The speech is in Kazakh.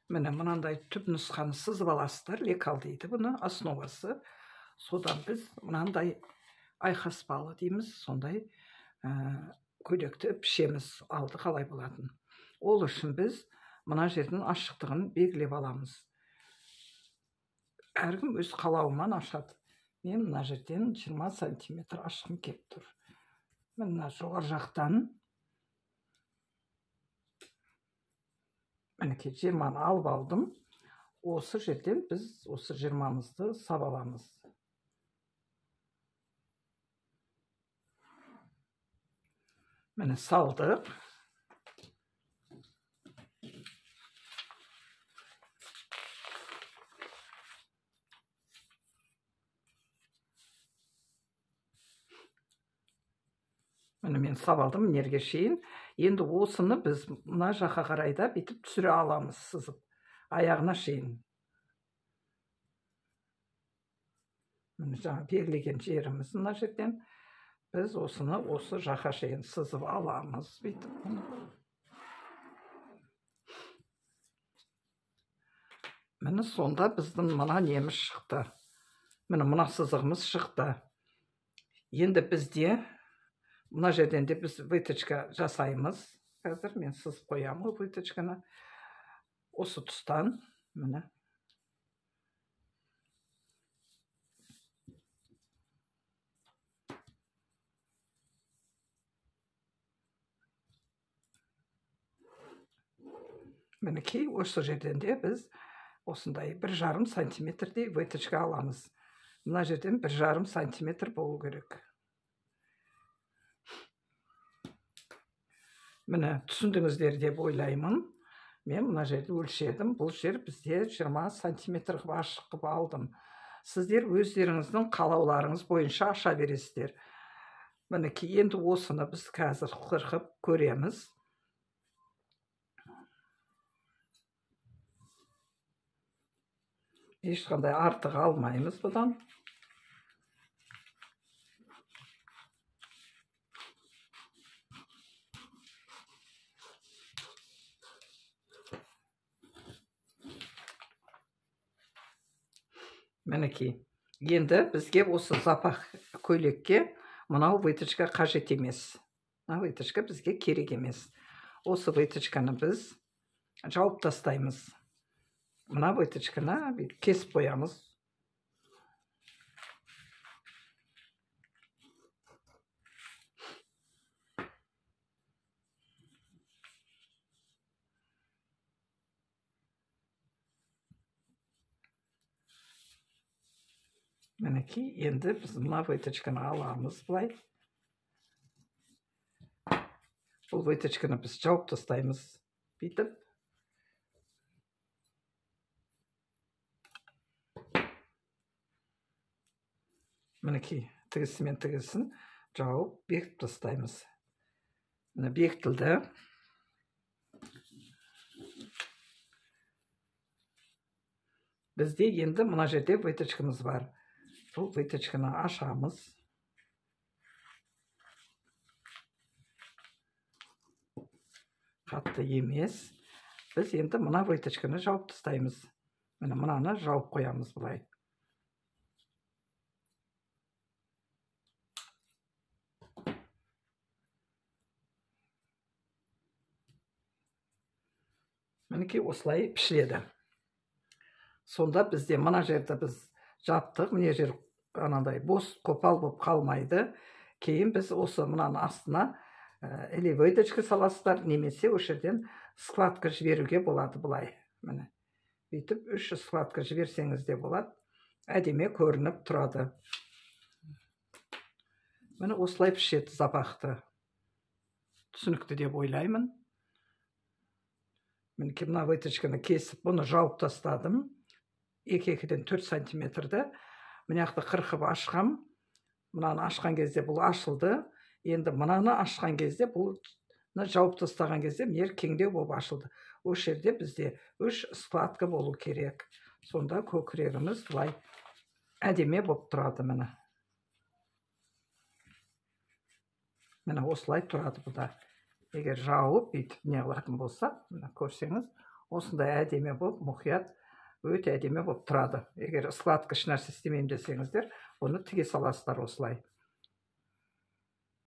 Міне мынандай түп нұсқаны сызып аласыздар, лекал дейді бұны, основасы. Содан біз мынандай айқаспалы дейміз, сондай көйлекті пішеміз, алды қалай болатын. Ол үшін біз мына жердің ашықтығын белгілеп аламыз. Әркім өз қалауымен ашады. Мен мына жерден 20 сантиметр ашқым келіп тұр. Мына жоғары жақтан мінекей 20-ны алып алдым. Осы жерден біз осы 20-мызды сабаламыз. Міне салдық. Міне мен сабалдым нерге шейін. Енді осыны біз мына жаққа қарайда бетіп түсіре аламыз сызып. Аяғына шейін. Міне жаңа белгілеген жеріміз мына жерден. Біз осыны осы жаққа шейін сызып аламыз. Міне сонда біздің мына неміз шықты. Міне мына сызығымыз шықты. Енді бізде мына жерден де біз выточка жасаймыз. Қазір мен сызып қоямын выточканы. Осы тұстан, міне. Мінекей, осы жерден де біз осындай 1,5 сантиметрдей выточка аламыз. Мына жерден 1,5 сантиметр болу керек. Міне түсіндіңіздер деп ойлаймын. Мен мына жерді өлшедім. Бұл жер бізде 20 сантиметр ашық қып алдым. Сіздер өздеріңіздің қалауларыңыз бойынша аша бересіздер. Мінекей, енді осыны біз қазір қырқып көреміз. Ешқандай артық алмаймыз бұдан. Мінекей, енді бізге осы запах көйлекке мынау выточка қажет емес. Мына выточка бізге керек емес. Осы выточканы біз жауып тастаймыз. Мына выточканы кесіп қоямыз. Мінекей, енді біз мына выточканы аламыз былай. Бұл выточканы біз жауып тастаймыз. Бүйтіп. Мінекей, тігісімен тігісін жауып бекітіп тастаймыз. Міне бекітілді. Бізде енді мына жерде выточкамыз бар. Бұл выточканы ашамыз. Қатты емес. Біз енді мына выточканы жауып тастаймыз. Міне мынаны жауып қоямыз бұлай. Мінекей, осылай пішіледі. Сонда бізде мына жерді біз жаптық. Міне жер анандай бос қопал болып қалмайды. Кейін біз осы мынаны астына или выточка саласыздар, немесе осы жерден складка жіберуге болады бұлай. Міне. Бүйтіп 3 складка жіберсеңіз де болады. Әдемі көрініп тұрады. Міне осылай пішеді запақты. Түсінікті деп ойлаймын. Мінекей, мына выточканы кесіп, бұны жауып тастадым. 2-4 сантиметрді. Мынақты қырқып ашқам. Мынаны ашқан кезде бұл ашылды. Енді мынаны ашқан кезде бұл жауып тастаған кезде мер кеңдеу болып ашылды. Осы жерде бізде 3 складка болу керек. Сонда көкірегіміз былай әдемі болып тұрады міне. Міне осылай тұрады бұда. Егер жауып бүйтіп не қылатын болса, көрсеңіз, осындай әдемі болып, мұқият, өте әдемі болып тұрады. Егер складка еш нәрсе істемеймін десеңіздер, оны тіге саласыздар осылай.